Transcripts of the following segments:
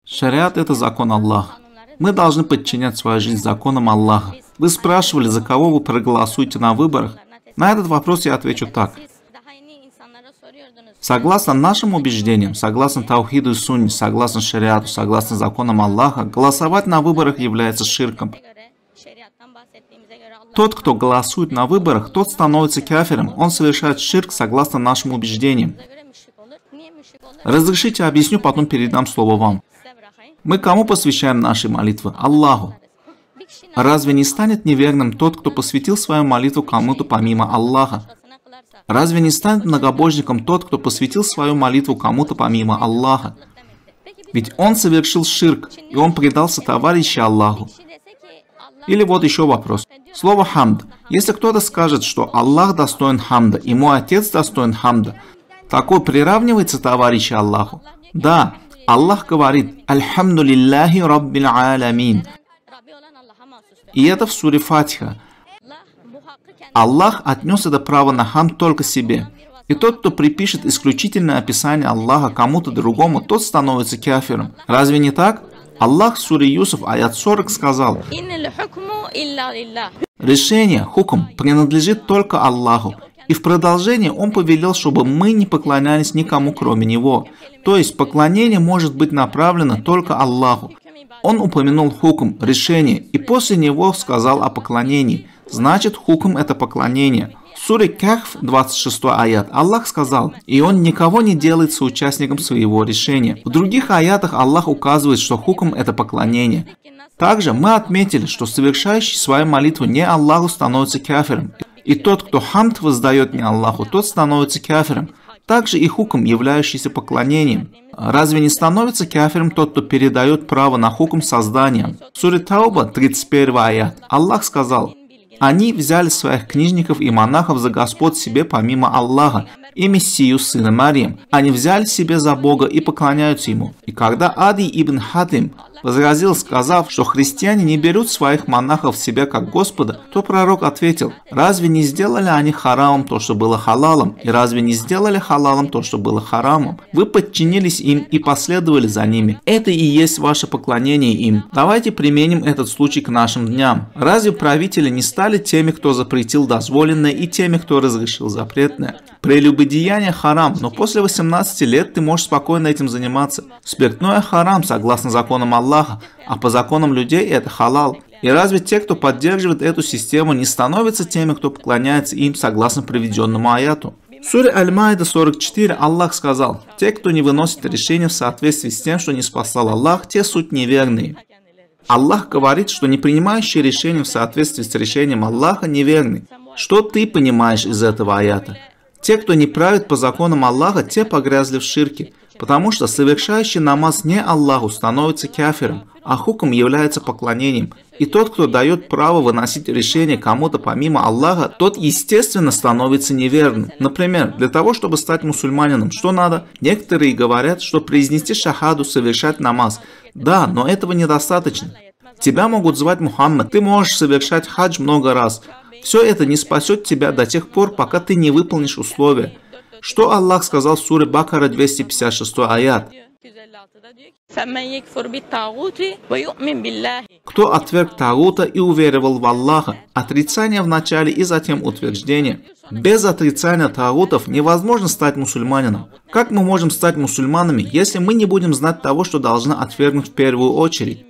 Шариат – это закон Аллаха. Мы должны подчинять свою жизнь законам Аллаха. Вы спрашивали, за кого вы проголосуете на выборах? На этот вопрос я отвечу так. Согласно нашим убеждениям, согласно Таухиду и Сунне, согласно шариату, согласно законам Аллаха, голосовать на выборах является ширком. Тот, кто голосует на выборах, тот становится кафиром, он совершает ширк согласно нашим убеждениям. Разрешите объясню, потом передам слово вам. Мы кому посвящаем наши молитвы? Аллаху. Разве не станет неверным тот, кто посвятил свою молитву кому-то помимо Аллаха? Разве не станет многобожником тот, кто посвятил свою молитву кому-то помимо Аллаха? Ведь он совершил ширк, и он предался товарищу Аллаху. Или вот еще вопрос. Слово «хамд». Если кто-то скажет, что Аллах достоин хамда, и мой отец достоин хамда, такой приравнивается товарищу Аллаху? Да, Аллах говорит «Альхамду лилляхи раббил алямин». И это в суре Фатиха. Аллах отнес это право на хамд только себе. И тот, кто припишет исключительное описание Аллаха кому-то другому, тот становится кафиром. Разве не так? Аллах в суре Юсуф, аят 40 сказал: решение, хукм, принадлежит только Аллаху. И в продолжении он повелел, чтобы мы не поклонялись никому, кроме Него. То есть поклонение может быть направлено только Аллаху. Он упомянул хукм, решение, и после него сказал о поклонении. Значит, хукм – это поклонение. В суре Кахф, 26 аят, Аллах сказал: и он никого не делает соучастником своего решения. В других аятах Аллах указывает, что хукм – это поклонение. Также мы отметили, что совершающий свою молитву не Аллаху становится кафиром. И тот, кто хамд воздает не Аллаху, тот становится кафиром. Также и хукм, являющийся поклонением. Разве не становится кафиром тот, кто передает право на хукм созданием? В суре Тауба, 31 аят, Аллах сказал: они взяли своих книжников и монахов за господ себе помимо Аллаха и Мессию сына Марьям. Они взяли себе за Бога и поклоняются Ему. И когда Ади ибн Хатим возразил, сказав, что христиане не берут своих монахов в себя как Господа, то пророк ответил: разве не сделали они харамом то, что было халалом? И разве не сделали халалом то, что было харамом? Вы подчинились им и последовали за ними. Это и есть ваше поклонение им. Давайте применим этот случай к нашим дням. Разве правители не стали теми, кто запретил дозволенное, и теми, кто разрешил запретное? Прелюбодеяние харам, но после 18 лет ты можешь спокойно этим заниматься. Спиртное харам, согласно законам Аллаха, а по законам людей это халал. И разве те, кто поддерживает эту систему, не становятся теми, кто поклоняется им, согласно приведенному аяту? В суре Аль-Майда 44 Аллах сказал: те, кто не выносит решения в соответствии с тем, что не спасал Аллах, те суть неверные. Аллах говорит, что не принимающие решения в соответствии с решением Аллаха неверны. Что ты понимаешь из этого аята? Те, кто не правит по законам Аллаха, те погрязли в ширке, потому что совершающий намаз не Аллаху становится кафиром, а хукм является поклонением. И тот, кто дает право выносить решение кому-то помимо Аллаха, тот, естественно, становится неверным. Например, для того, чтобы стать мусульманином, что надо? Некоторые говорят, что произнести шахаду, совершать намаз. Да, но этого недостаточно. Тебя могут звать Мухаммад, ты можешь совершать хадж много раз. Все это не спасет тебя до тех пор, пока ты не выполнишь условия. Что Аллах сказал в суре Бакара 256 аят? Кто отверг тагута и уверовал в Аллаха? Отрицание в начале и затем утверждение. Без отрицания тагутов невозможно стать мусульманином. Как мы можем стать мусульманами, если мы не будем знать того, что должны отвергнуть в первую очередь?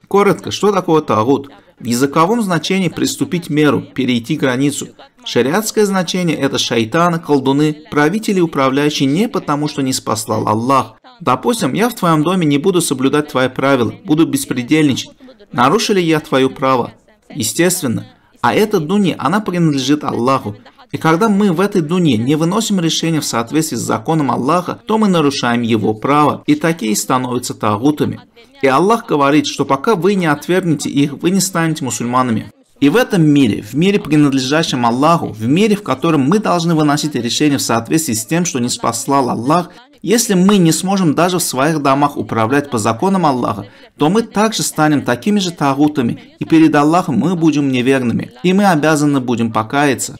Коротко, что такое тагут? В языковом значении приступить меру, перейти границу. Шариатское значение – это шайтаны, колдуны, правители, управляющие не потому, что не спасал Аллах. Допустим, я в твоем доме не буду соблюдать твои правила, буду беспредельничать. Нарушу ли я твое право? Естественно. А эта дунья, она принадлежит Аллаху. И когда мы в этой дунье не выносим решения в соответствии с законом Аллаха, то мы нарушаем его право, и такие становятся тагутами. И Аллах говорит, что пока вы не отвергнете их, вы не станете мусульманами. И в этом мире, в мире, принадлежащем Аллаху, в мире, в котором мы должны выносить решения в соответствии с тем, что не спаслал Аллах, если мы не сможем даже в своих домах управлять по законам Аллаха, то мы также станем такими же тагутами, и перед Аллахом мы будем неверными, и мы обязаны будем покаяться.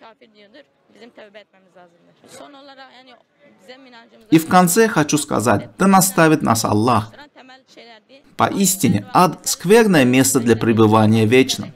И в конце хочу сказать, да наставит нас Аллах. Поистине, ад – скверное место для пребывания вечно.